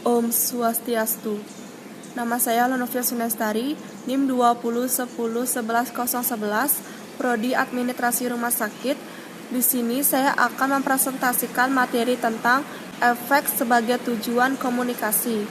Om Swastiastu. Nama saya Lenovia Sunestari, NIM 2010111011, Prodi Administrasi Rumah Sakit. Di sini saya akan mempresentasikan materi tentang efek sebagai tujuan komunikasi.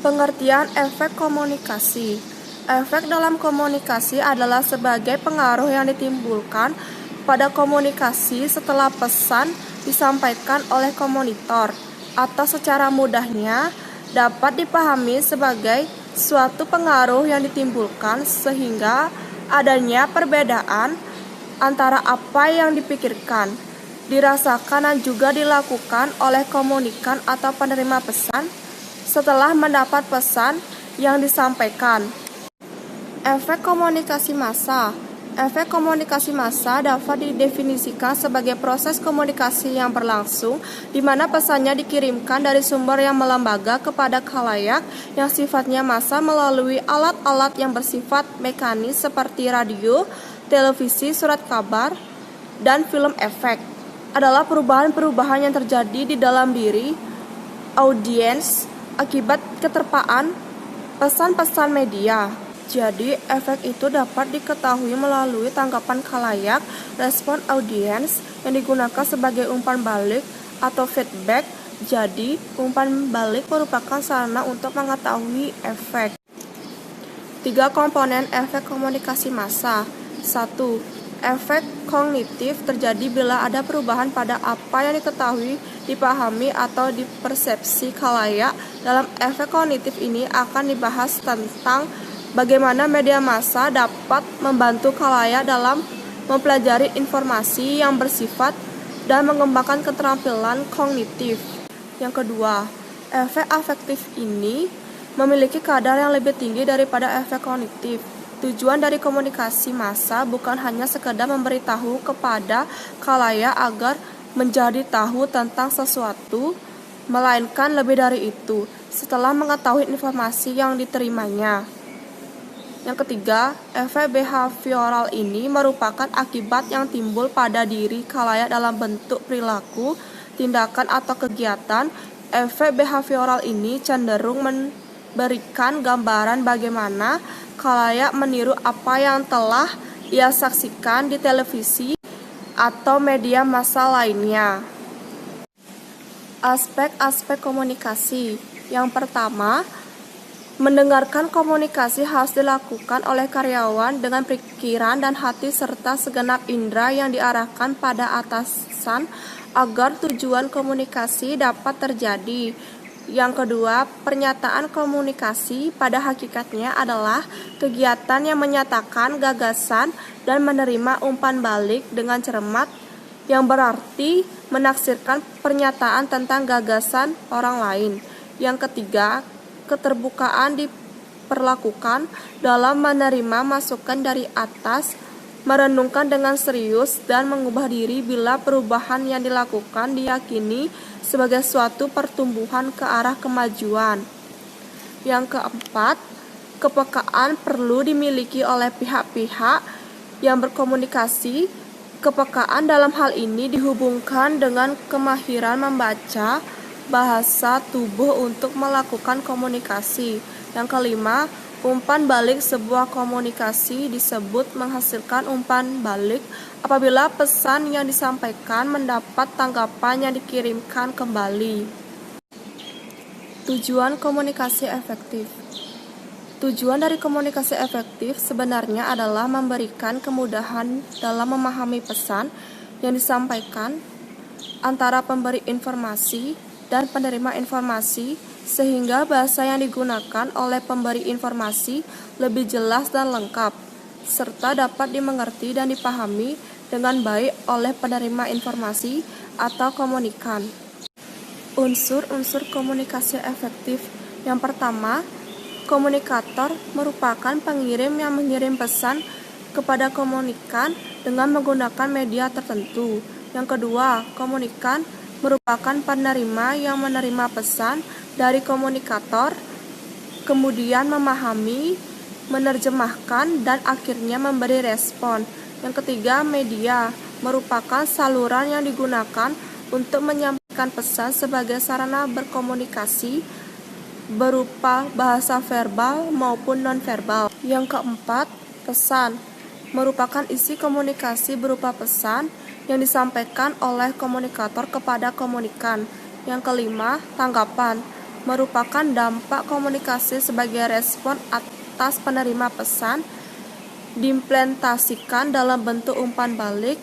Pengertian efek komunikasi. Efek dalam komunikasi adalah sebagai pengaruh yang ditimbulkan pada komunikasi setelah pesan disampaikan oleh komunitor, atau secara mudahnya dapat dipahami sebagai suatu pengaruh yang ditimbulkan sehingga adanya perbedaan antara apa yang dipikirkan, dirasakan dan juga dilakukan oleh komunikan atau penerima pesan setelah mendapat pesan yang disampaikan. Efek komunikasi massa. Efek komunikasi massa dapat didefinisikan sebagai proses komunikasi yang berlangsung di mana pesannya dikirimkan dari sumber yang melembaga kepada khalayak yang sifatnya massa melalui alat-alat yang bersifat mekanis seperti radio, televisi, surat kabar, dan film. Efek adalah perubahan-perubahan yang terjadi di dalam diri audiens akibat keterpaan pesan-pesan media. Jadi, efek itu dapat diketahui melalui tanggapan khalayak, respon audiens yang digunakan sebagai umpan balik atau feedback. Jadi, umpan balik merupakan sarana untuk mengetahui efek. 3 komponen efek komunikasi massa. 1. Efek kognitif terjadi bila ada perubahan pada apa yang diketahui, dipahami, atau dipersepsi khalayak. Dalam efek kognitif ini akan dibahas tentang bagaimana media massa dapat membantu khalayak dalam mempelajari informasi yang bersifat dan mengembangkan keterampilan kognitif. Yang kedua, efek afektif ini memiliki kadar yang lebih tinggi daripada efek kognitif. Tujuan dari komunikasi massa bukan hanya sekedar memberitahu kepada khalayak agar menjadi tahu tentang sesuatu, melainkan lebih dari itu, setelah mengetahui informasi yang diterimanya. Yang ketiga, efek behavioral ini merupakan akibat yang timbul pada diri khalayak dalam bentuk perilaku, tindakan, atau kegiatan. Efek behavioral ini cenderung memberikan gambaran bagaimana khalayak meniru apa yang telah ia saksikan di televisi atau media massa lainnya. Aspek-aspek komunikasi. Yang pertama, mendengarkan komunikasi harus dilakukan oleh karyawan dengan pikiran dan hati serta segenap indera yang diarahkan pada atasan agar tujuan komunikasi dapat terjadi. Yang kedua, pernyataan komunikasi pada hakikatnya adalah kegiatan yang menyatakan gagasan dan menerima umpan balik dengan cermat, yang berarti menafsirkan pernyataan tentang gagasan orang lain. Yang ketiga, keterbukaan diperlakukan dalam menerima masukan dari atas, merenungkan dengan serius, dan mengubah diri bila perubahan yang dilakukan diyakini sebagai suatu pertumbuhan ke arah kemajuan. Yang keempat, kepekaan perlu dimiliki oleh pihak-pihak yang berkomunikasi. Kepekaan dalam hal ini dihubungkan dengan kemahiran membaca bahasa tubuh untuk melakukan komunikasi. Yang kelima, umpan balik. Sebuah komunikasi disebut menghasilkan umpan balik apabila pesan yang disampaikan mendapat tanggapan yang dikirimkan kembali. Tujuan komunikasi efektif. Tujuan dari komunikasi efektif sebenarnya adalah memberikan kemudahan dalam memahami pesan yang disampaikan antara pemberi informasi dan penerima informasi, sehingga bahasa yang digunakan oleh pemberi informasi lebih jelas dan lengkap, serta dapat dimengerti dan dipahami dengan baik oleh penerima informasi atau komunikan. Unsur-unsur komunikasi efektif. Yang pertama, komunikator merupakan pengirim yang mengirim pesan kepada komunikan dengan menggunakan media tertentu. Yang kedua, komunikan merupakan penerima yang menerima pesan dari komunikator, kemudian memahami, menerjemahkan, dan akhirnya memberi respon. Yang ketiga, media merupakan saluran yang digunakan untuk menyampaikan menyampaikan pesan sebagai sarana berkomunikasi berupa bahasa verbal maupun nonverbal. Yang keempat, pesan merupakan isi komunikasi berupa pesan yang disampaikan oleh komunikator kepada komunikan. Yang kelima, tanggapan merupakan dampak komunikasi sebagai respon atas penerima pesan, diimplementasikan dalam bentuk umpan balik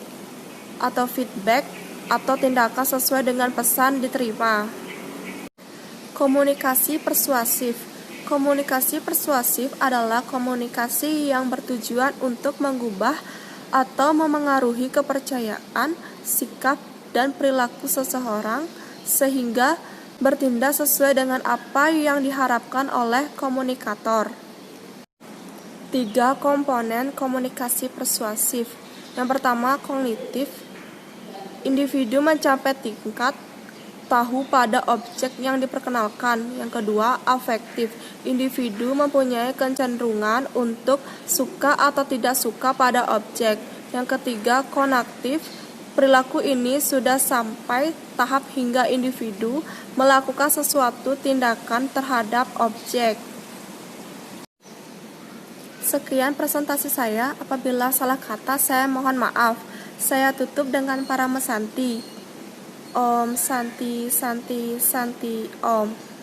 atau feedback atau tindakan sesuai dengan pesan diterima. Komunikasi persuasif. Komunikasi persuasif adalah komunikasi yang bertujuan untuk mengubah atau memengaruhi kepercayaan, sikap, dan perilaku seseorang sehingga bertindak sesuai dengan apa yang diharapkan oleh komunikator. 3 komponen komunikasi persuasif. Yang pertama, kognitif. Individu mencapai tingkat tahu pada objek yang diperkenalkan. Yang kedua, afektif. Individu mempunyai kecenderungan untuk suka atau tidak suka pada objek. Yang ketiga, konaktif. Perilaku ini sudah sampai tahap hingga individu melakukan sesuatu tindakan terhadap objek. Sekian presentasi saya. Apabila salah kata, saya mohon maaf. Saya tutup dengan Parama Santi. Om Santi Santi Santi Om.